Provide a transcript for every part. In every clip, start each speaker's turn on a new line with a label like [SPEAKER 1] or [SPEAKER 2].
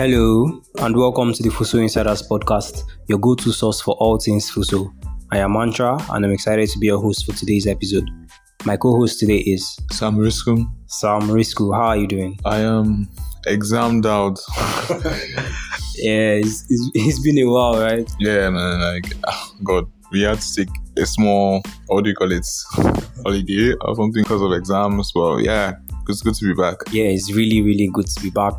[SPEAKER 1] Hello, and welcome to the FUHSO Insiders podcast, your go-to source for all things FUHSO. I am Mantra, and I'm excited to be your host for today's episode. My co-host today is
[SPEAKER 2] Sam Risku.
[SPEAKER 1] Sam Risku. How are you doing?
[SPEAKER 2] I am examed out.
[SPEAKER 1] Yeah, it's been a while, right?
[SPEAKER 2] Yeah, man. God, we had to take a small, what do you call it, holiday or something because of exams. But yeah, it's good to be back.
[SPEAKER 1] Yeah, it's really, really good to be back.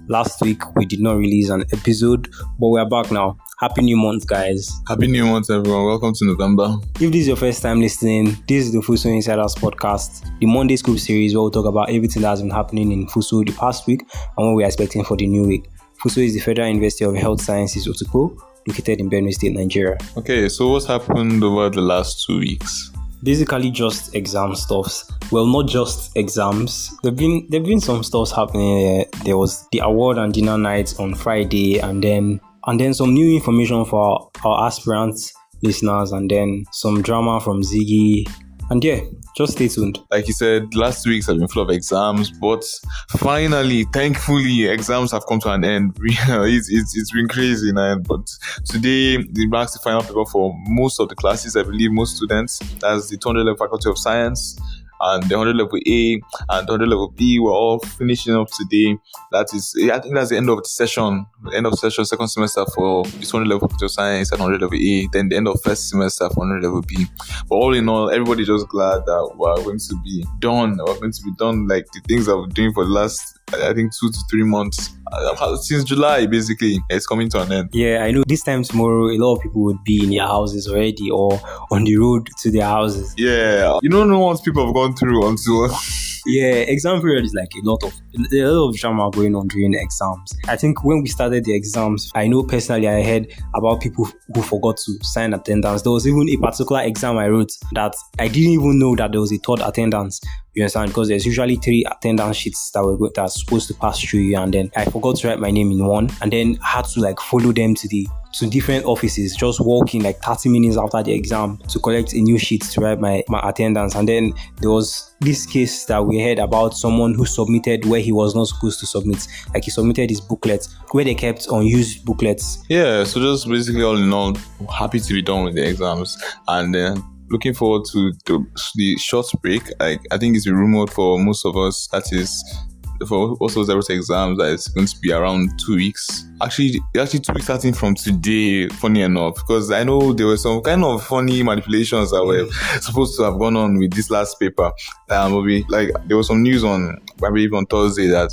[SPEAKER 1] Last week, we did not release an episode, but we're back now. Happy New Month, guys.
[SPEAKER 2] Happy New Month, everyone. Welcome to November.
[SPEAKER 1] If this is your first time listening, this is the FUHSO Insiders podcast, the Monday Scoop series where we'll talk about everything that has been happening in FUHSO the past week and what we're expecting for the new week. FUHSO is the Federal University of Health Sciences, Otukpo, located in Benue State, Nigeria.
[SPEAKER 2] Okay, so what's happened over the last 2 weeks?
[SPEAKER 1] Basically just exam stuffs. Well, not just exams. There've been some stuffs happening. There was the award and dinner night on Friday, and then some new information for our aspirants listeners, and then some drama from Ziggy. And yeah, just stay tuned.
[SPEAKER 2] Like you said, last 2 weeks have been full of exams, but finally, thankfully, exams have come to an end. It's been crazy, man. But today, the marks the final paper for most of the classes, I believe most students. That's the 200 level Faculty of Science, and the 100 level A and the 100 level B were all finishing up today. That is, I think that's the end of the session, second semester for the 200 level Faculty of Science and 100 level A, then the end of first semester for 100 level B. But all in all, everybody's just glad that we're going to be done. We're going to be done, like the things that we're doing for the last, I think, 2 to 3 months. Since July, basically, it's coming to an end.
[SPEAKER 1] Yeah, I know this time tomorrow, a lot of people would be in their houses already or on the road to their houses.
[SPEAKER 2] Yeah, you don't know what people have gone through until...
[SPEAKER 1] Yeah, exam period is like a lot of drama going on during the exams. I think when we started the exams, I know personally I heard about people who forgot to sign attendance. There was even a particular exam I wrote that I didn't even know that there was a third attendance. You understand? Because there's usually 3 attendance sheets that are supposed to pass through you, and then I forgot to write my name in one, and then had to follow them to different offices, just walking 30 minutes after the exam to collect a new sheet to write my attendance. And then there was this case that we heard about someone who submitted where he was not supposed to submit. He submitted his booklet where they kept unused booklets.
[SPEAKER 2] Yeah, so just basically all in all, happy to be done with the exams, and then looking forward to the short break. I think it's been rumored for most of us, that is for also zero exams, that it's going to be around 2 weeks. Actually 2 weeks starting from today, funny enough, because I know there were some kind of funny manipulations that were supposed to have gone on with this last paper. There was some news on, I believe on Thursday, that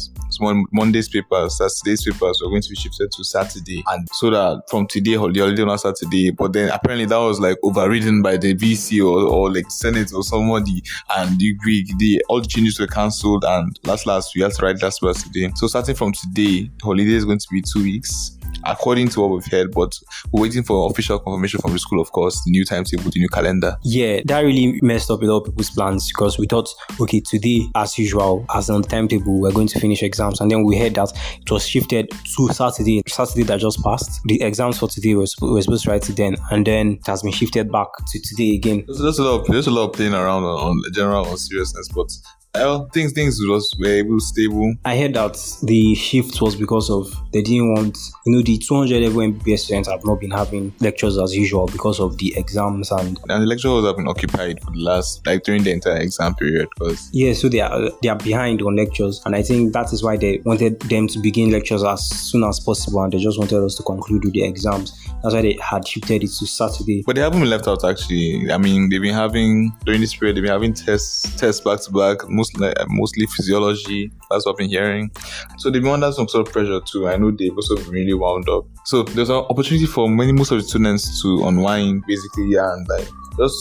[SPEAKER 2] Monday's papers, Saturday's papers were going to be shifted to Saturday, and so that from today, holiday on Saturday. But then apparently that was overridden by the VC or Senate or somebody, and all the changes were cancelled, and last we had to write last paper today. So starting from today, the holiday is going to be 2 weeks, according to what we've heard, but we're waiting for official confirmation from the school, of course, the new timetable, the new calendar.
[SPEAKER 1] Yeah, that really messed up a lot of people's plans, because we thought, okay, today, as usual, as on the timetable, we're going to finish exams, and then we heard that it was shifted to Saturday that just passed. The exams for today were supposed to write it then, and then it has been shifted back to today again.
[SPEAKER 2] There's a lot of playing around on general on seriousness, but things were able to stable. I
[SPEAKER 1] heard that the shift was because of they didn't want, the 200 level MBBS students have not been having lectures as usual because of the exams, and
[SPEAKER 2] the lecturers have been occupied for the last, during the entire exam period.
[SPEAKER 1] So they are behind on lectures, and I think that is why they wanted them to begin lectures as soon as possible, and they just wanted us to conclude with the exams. That's why they had shifted it to Saturday.
[SPEAKER 2] But they haven't been left out, actually. I mean, they've been having, during this period, they've been having tests back to back, mostly physiology. That's what I've been hearing. So they've been under some sort of pressure too. I know they've also been really wound up. So there's an opportunity for most of the students to unwind, basically, and just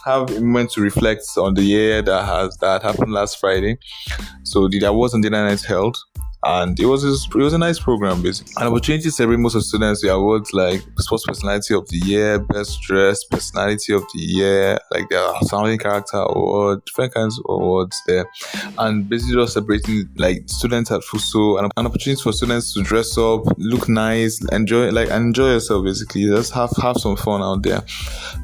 [SPEAKER 2] have a moment to reflect on the year that happened last Friday. So the awards and dinner nights held, and it was a nice program, basically. An opportunity to celebrate most of the students the awards like Sports Personality of the Year, Best Dressed Personality of the Year, the Outstanding Character Award, different kinds of awards there, and basically just celebrating students at FUHSO, and an opportunity for students to dress up, look nice, enjoy yourself, basically. Just have some fun out there.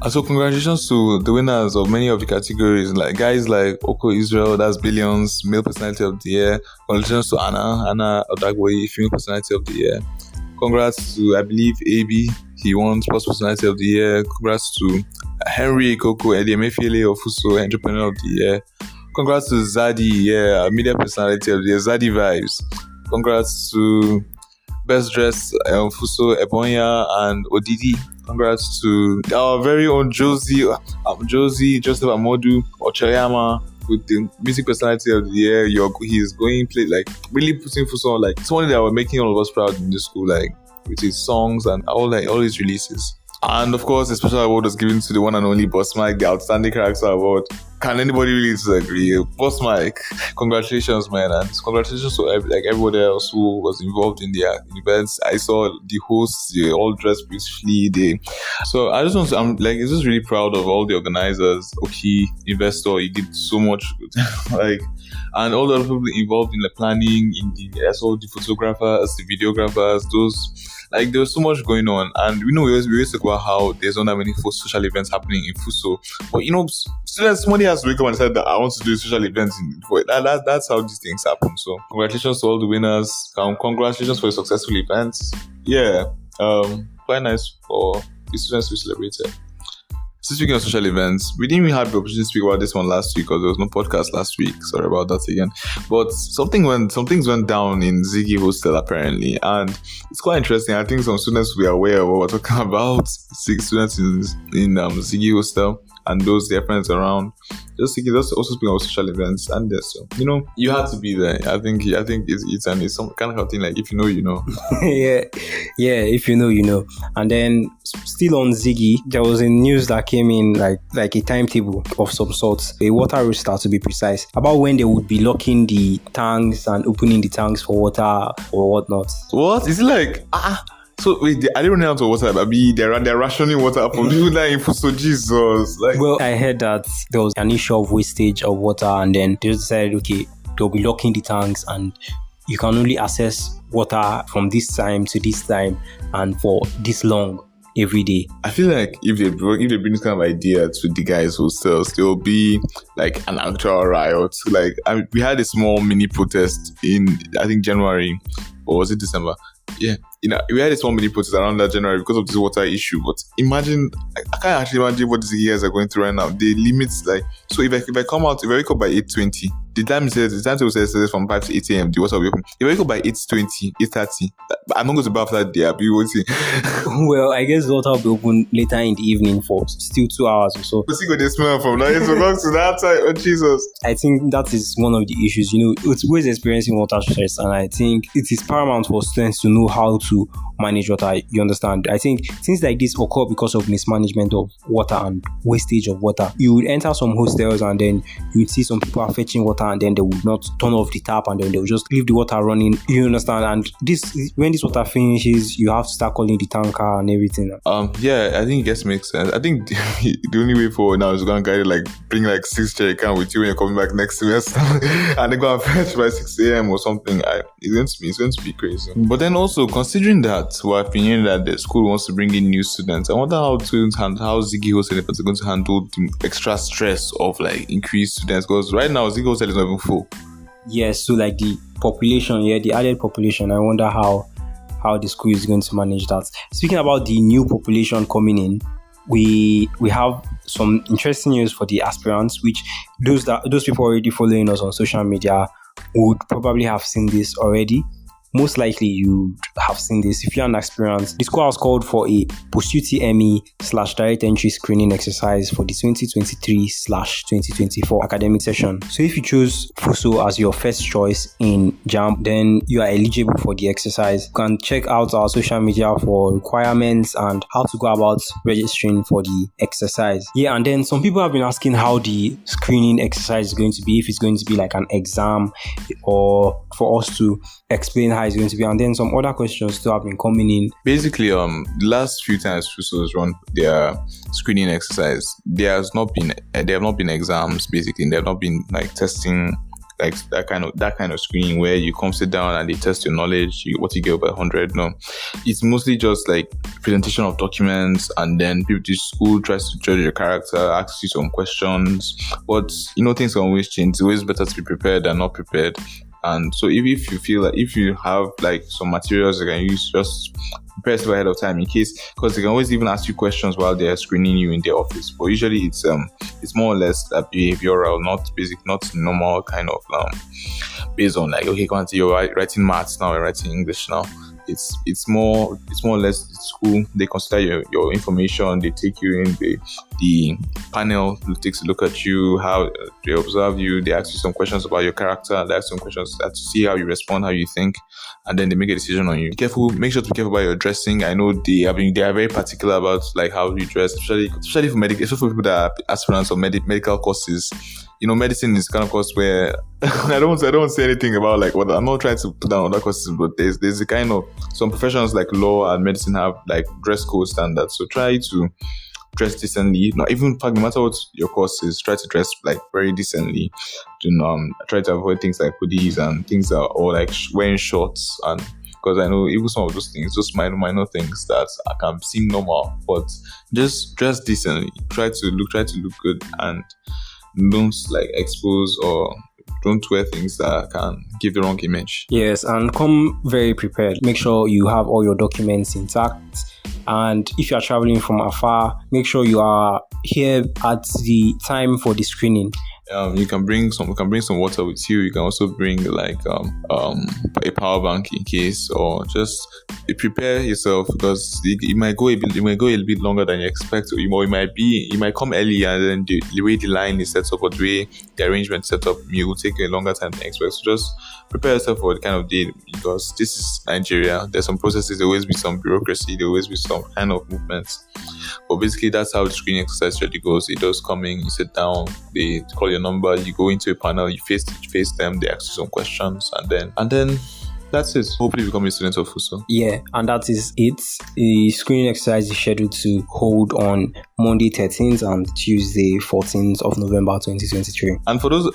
[SPEAKER 2] And so congratulations to the winners of many of the categories, guys like Oko Israel, that's Billions, Male Personality of the Year. Congratulations to Anna Hannah Odagboyi, Female Personality of the Year. Congrats to, I believe, AB. He won Sports Personality of the Year. Congrats to Henry Koko, Eddie Emefiele of FUHSO, Entrepreneur of the Year. Congrats to Zadi, Media Personality of the Year, Zadi Vibes. Congrats to Best Dressed FUHSO, Ebonya and Odidi. Congrats to our very own Josie Joseph Amodu Ochoyama with the Music Personality of the Year. He's going play like really putting FUHSO on, like someone that were making all of us proud in the school, like with his songs and all his releases. And of course, a special award was given to the one and only Boss Mike, the Outstanding Character Award. Can anybody really disagree? Boss Mike, congratulations, man, and congratulations to everybody else who was involved in the events. I saw the hosts, they all dressed beautifully. So I just want to, I'm just really proud of all the organizers. Oki, Investor, you did so much, and all the other people involved in the planning. I saw the photographers, the videographers, there was so much going on, and we always talk about how there's not that many social events happening in FUHSO, but students, somebody has to wake up and decide that I want to do a social event that's how these things happen. So congratulations to all the winners. Congratulations for a successful event. Quite nice for the students to celebrate it. So speaking of social events, we didn't even have the opportunity to speak about this one last week because there was no podcast last week. Sorry about that again. But some things went down in Ziggy Hostel apparently, and it's quite interesting. I think some students will be aware of what we're talking about. 6 students in Ziggy Hostel and their friends around. Just also speaking of social events and this. So you had to be there. I think it's some kind of thing like if you know, you know.
[SPEAKER 1] yeah, if you know, you know. And then still on Ziggy, there was a news that came in like a timetable of some sort, a water roster to be precise, about when they would be locking the tanks and opening the tanks for water or whatnot.
[SPEAKER 2] What is it like? So wait, I didn't run out of water. They're rationing water for people that in FUHSO. Jesus.
[SPEAKER 1] Well, I heard that there was an issue of wastage of water, and then they decided, okay, they'll be locking the tanks, and you can only access water from this time to this time, and for this long every day.
[SPEAKER 2] I feel like if they bring this kind of idea to the guys' hostels, there will be like an actual riot. We had a small mini protest in I think January, or was it December? Yeah, we had a small mini protest around that January because of this water issue. But imagine, I can't actually imagine what these guys are going through right now. The limits, so if I come out, if I wake up by 8:20, the time says from 5 to 8 a.m. the water will be open. If I wake up by 8:20, 8:30, I'm not going to bath that day. I'll be waiting.
[SPEAKER 1] Well, I guess the water will be open later in the evening for still 2 hours or so.
[SPEAKER 2] But see what they smell from 9 o'clock to that time. Oh Jesus!
[SPEAKER 1] I think that is one of the issues. It's always experiencing water stress, and I think it is paramount for students to know how to manage water. You understand? I think things like this occur because of mismanagement of water and wastage of water. You would enter some hostels and then you would see some people are fetching water and then they would not turn off the tap and then they would just leave the water running. You understand? And when this water finishes, you have to start calling the tanker and everything.
[SPEAKER 2] Yeah, I think it just makes sense. I think the only way forward now is going to bring 6 jerry can with you when you're coming back next semester and they're going to fetch by 6 a.m. or something. It's going to be crazy. But then also considering that we're hearing that the school wants to bring in new students, I wonder how Ziggy Hostel is going to handle the extra stress of increased students, because right now Ziggy Hostel is not even full.
[SPEAKER 1] Yes, so the population, the added population, I wonder how the school is going to manage that. Speaking about the new population coming in, we have some interesting news for the aspirants, which those people already following us on social media would probably have seen this already. Most likely you have seen this. If you're an aspirant, the school has called for a post-UTME/direct entry screening exercise for the 2023/2024 academic session. So if you choose FUHSO as your first choice in JAMB, then you are eligible for the exercise. You can check out our social media for requirements and how to go about registering for the exercise. Yeah, and then some people have been asking how the screening exercise is going to be, if it's going to be like an exam or for us to explain how it's going to be, and then some other questions still have been coming in.
[SPEAKER 2] Basically, the last few times FUHSO has run their screening exercise, there have not been exams. Basically, there have not been testing, that kind of screening where you come sit down and they test your knowledge, what you get over 100. No, it's mostly just presentation of documents, and then the school tries to judge your character, asks you some questions. But things can always change. It's always better to be prepared than not prepared. And so if you feel like if you have like some materials you can use, just prepare yourself ahead of time in case, because they can always even ask you questions while they're screening you in their office. But usually it's more or less behavioral, not normal kind of based on like, okay, Kwanti, you're writing maths now, you're writing English now. It's more or less school. They consider your information. They take you in. The panel takes a look at you, how they observe you. They ask you some questions about your character. They ask some questions to see how you respond, how you think, and then they make a decision on you. Make sure to be careful about your dressing. I know they are very particular about like how you dress, especially for people that are aspirants or medical courses. Medicine is kind of course where I don't say anything about like what I'm not trying to put down other courses, but there's a kind of some professions like law and medicine have like dress code standards. So try to dress decently. No matter what your course is, try to dress like very decently. Try to avoid things like hoodies and things or like wearing shorts, and because I know even some of those things, just minor things that can seem normal, but just dress decently. Try to look good, and don't like expose or don't wear things that can give the wrong image.
[SPEAKER 1] Yes, and come very prepared. Make sure you have all your documents intact. And if you are traveling from afar, make sure you are here at the time for the screening.
[SPEAKER 2] You can bring some water with you. You can also bring like a power bank in case, or just prepare yourself, because it might go a bit longer than you expect. Or you might come early, and then the way the line is set up or the way the arrangement is set up, it will take a longer time than you expect. So just prepare yourself for the kind of day, because this is Nigeria. There's some processes, there will always be some bureaucracy, there will always be some kind of movements. But basically, that's how the screening exercise really goes. It does come in, you sit down, they call your number, you go into a panel, you face them, they ask you some questions, and then that's it. Hopefully become a student of FUHSO.
[SPEAKER 1] Yeah, and that is it. The screening exercise is scheduled to hold on Monday 13th and Tuesday 14th of November 2023.
[SPEAKER 2] And for those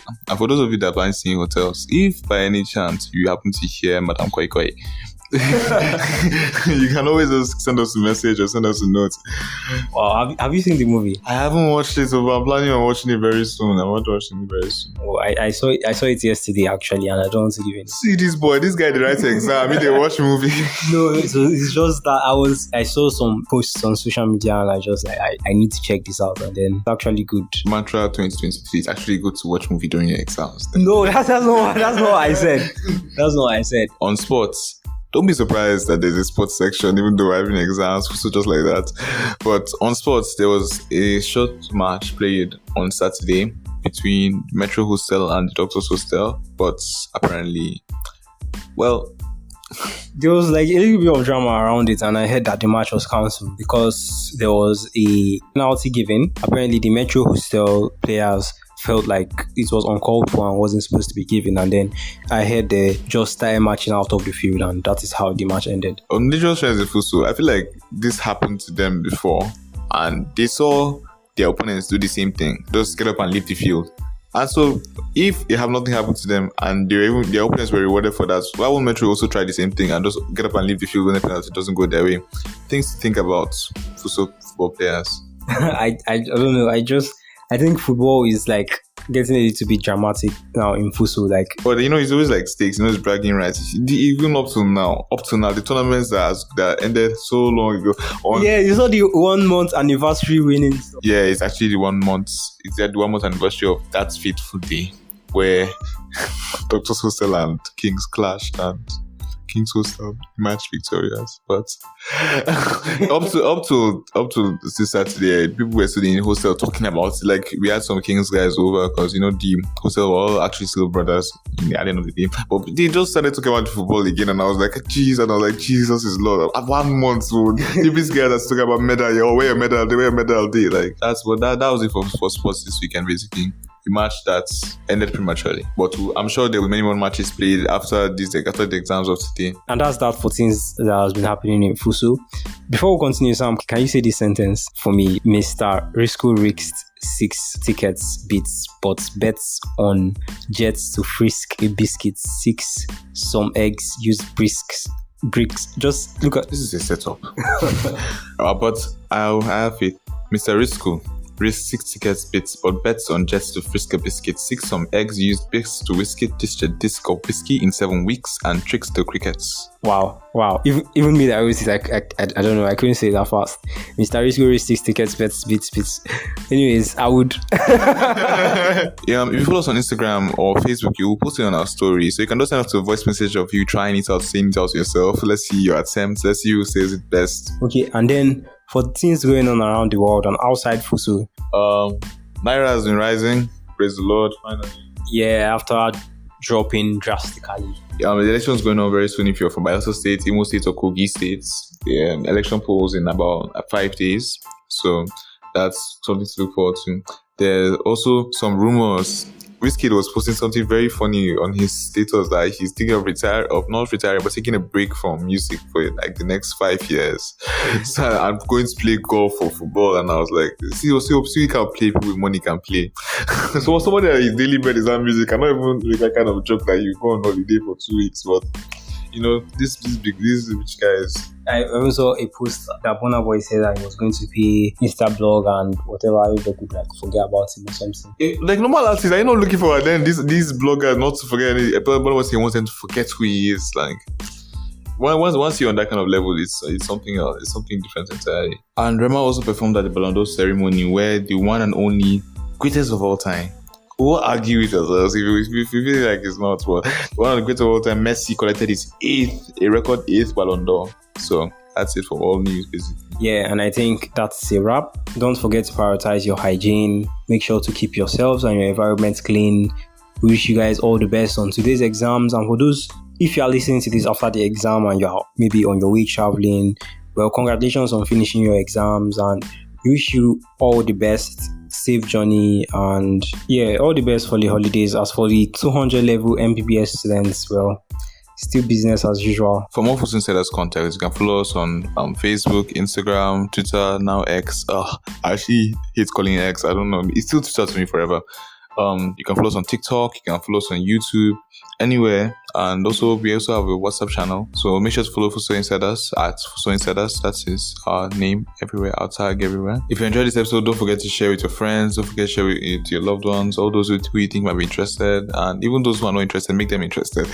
[SPEAKER 2] of you that are staying in hotels, if by any chance you happen to hear Madam Koi Koi, you can always just send us a message or send us a note.
[SPEAKER 1] Wow, have you seen the movie?
[SPEAKER 2] I haven't watched it, but I'm planning on watching it very soon. I want to watch it very soon.
[SPEAKER 1] Oh, I saw it yesterday actually, and I don't want to give it.
[SPEAKER 2] See this guy, they write exam. They watch movie.
[SPEAKER 1] No, so it's just that I saw some posts on social media, and I just like I need to check this out, and then it's actually good.
[SPEAKER 2] Mantra 2023. It's actually good to watch movie during your exams.
[SPEAKER 1] No, that's not what I said. That's not what I said.
[SPEAKER 2] On sports, don't be surprised that there's a sports section, even though we're having exams, so just like that. But on sports, there was a short match played on Saturday between Metro Hostel and the Doctors Hostel. But apparently,
[SPEAKER 1] there was like a little bit of drama around it, and I heard that the match was cancelled because there was a penalty given. Apparently, the Metro Hostel players felt like it was uncalled for and wasn't supposed to be given, and then I heard they just started marching out of the field, and that is how the match ended.
[SPEAKER 2] On Indigenous Friends of FUHSO, I feel like this happened to them before, and they saw their opponents do the same thing, just get up and leave the field. And so, if nothing happened to them and their opponents were rewarded for that, why won't Metro also try the same thing and just get up and leave the field when the penalty doesn't go their way? Things to think about, FUHSO football players.
[SPEAKER 1] I don't know. I think football is like getting a little bit dramatic now in FUHSO, like. But
[SPEAKER 2] it's always like stakes. It's bragging rights. Even up to now, the tournaments that ended so long ago.
[SPEAKER 1] Yeah, you saw the 1 month anniversary winning.
[SPEAKER 2] Yeah, it's actually the 1 month. It's the 1 month anniversary of that fateful day where Doctors Hostel and Kings clashed, and Kings Hostel match victorious. But up to this Saturday, people were still in hostel talking about it. Like, we had some Kings guys over because the hostel were all actually still brothers at the end of the day. But they just started talking about football again, and I was like, Jesus is Lord. At 1 month, so if this guy that's talking about medal, wear a medal, they wear a medal day. Like, that was it for sports this weekend, basically. The match that ended prematurely, but I'm sure there will be many more matches played after the exams of today.
[SPEAKER 1] And that's that for things that has been happening in FUHSO. Before we continue, Sam, can you say this sentence for me? Mr. Risco risked 6 tickets bits, but bets on Jets to frisk a biscuit 6, some eggs, used bricks. Just look at
[SPEAKER 2] this is a setup. But I have faith. Mr. Risco Risk 6 tickets bits, but bets on jets to Frisco biscuit. 6 some eggs used bits to whiskey, dish a disc of whiskey in 7 weeks, and tricks to crickets.
[SPEAKER 1] Wow. Even me that always like I don't know, I couldn't say that fast. Mr. Risco Risk 6 tickets bits. Anyways, I would.
[SPEAKER 2] If you follow us on Instagram or Facebook, you will post it on our story. So you can just send us a voice message of you trying it out, saying it out yourself. Let's see your attempts. Let's see who says it best.
[SPEAKER 1] Okay, and then for things going on around the world and outside FUHSO.
[SPEAKER 2] Naira has been rising. Praise the Lord. Finally.
[SPEAKER 1] Yeah, after dropping drastically.
[SPEAKER 2] The election's going on very soon if you're from Bayelsa State, Imo State, or Kogi State. The election polls in about 5 days. So that's something to look forward to. There's also some rumors. Wizkid was posting something very funny on his status that he's thinking of not retiring, but taking a break from music for like the next 5 years. So I'm going to play golf or football, and I was like, see, you can play, people with money can play. So somebody that his daily bread is on music, I not even make that kind of joke that you go on holiday for 2 weeks, but these rich guys.
[SPEAKER 1] I even saw a post that Burna Boy said that he was going to pay Instablog and whatever, everybody could like forget about him or something.
[SPEAKER 2] Like normal artists, are you not looking for then these bloggers not to forget any? Burna Boy he wants them to forget who he is. Like once you're on that kind of level, it's something else. It's something different entirely. And Rema also performed at the Ballon d'Or ceremony, where the one and only greatest of all time. We'll argue with ourselves if you feel like it's not. But one of the greatest of all time, Messi collected his record 8th Ballon d'Or. So that's it for all news, basically. Yeah,
[SPEAKER 1] and I think that's a wrap. Don't forget to prioritize your hygiene. Make sure to keep yourselves and your environment clean. We wish you guys all the best on today's exams. And for those, if you are listening to this after the exam and you're maybe on your way traveling, well, congratulations on finishing your exams, and we wish you all the best. Safe journey, and yeah, all the best for the holidays. As for the 200 level MBBS students, well, still business as usual.
[SPEAKER 2] For more FUHSO Insiders content, you can follow us on Facebook, Instagram, Twitter, now X. I actually hate calling it X. I don't know. It's still Twitter to me forever. You can follow us on TikTok. You can follow us on YouTube, anywhere. And also, we also have a WhatsApp channel. So make sure to follow FUHSO Insiders at FUHSO Insiders. That is our name everywhere, our tag everywhere. If you enjoyed this episode, don't forget to share with your friends. Don't forget to share it to your loved ones. All those who you think might be interested. And even those who are not interested, make them interested.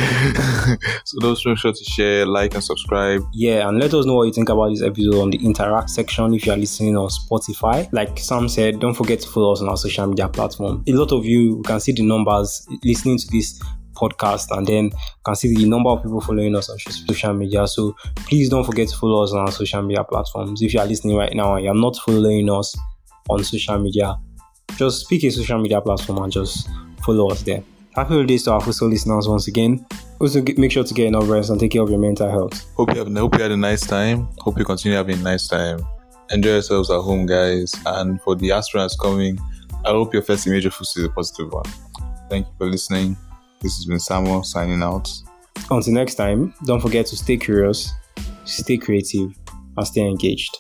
[SPEAKER 2] So don't make sure to share, like, and subscribe.
[SPEAKER 1] Yeah, and let us know what you think about this episode on the interact section if you are listening on Spotify. Like Sam said, don't forget to follow us on our social media platform. A lot of you can see the numbers listening to this podcast, and then can see the number of people following us on social media. So please don't forget to follow us on our social media platforms. If you are listening right now and you're not following us on social media, just pick a social media platform and just follow us there. Happy holidays to our FUHSO listeners once again. Also, make sure to get enough rest and take care of your mental health.
[SPEAKER 2] Hope you had a nice time. Hope you continue having a nice time. Enjoy yourselves at home, guys. And for the aspirants coming, I hope your first image of FUHSO is a positive one. Thank you for listening. This has been Samuel signing out.
[SPEAKER 1] Until next time, don't forget to stay curious, stay creative, and stay engaged.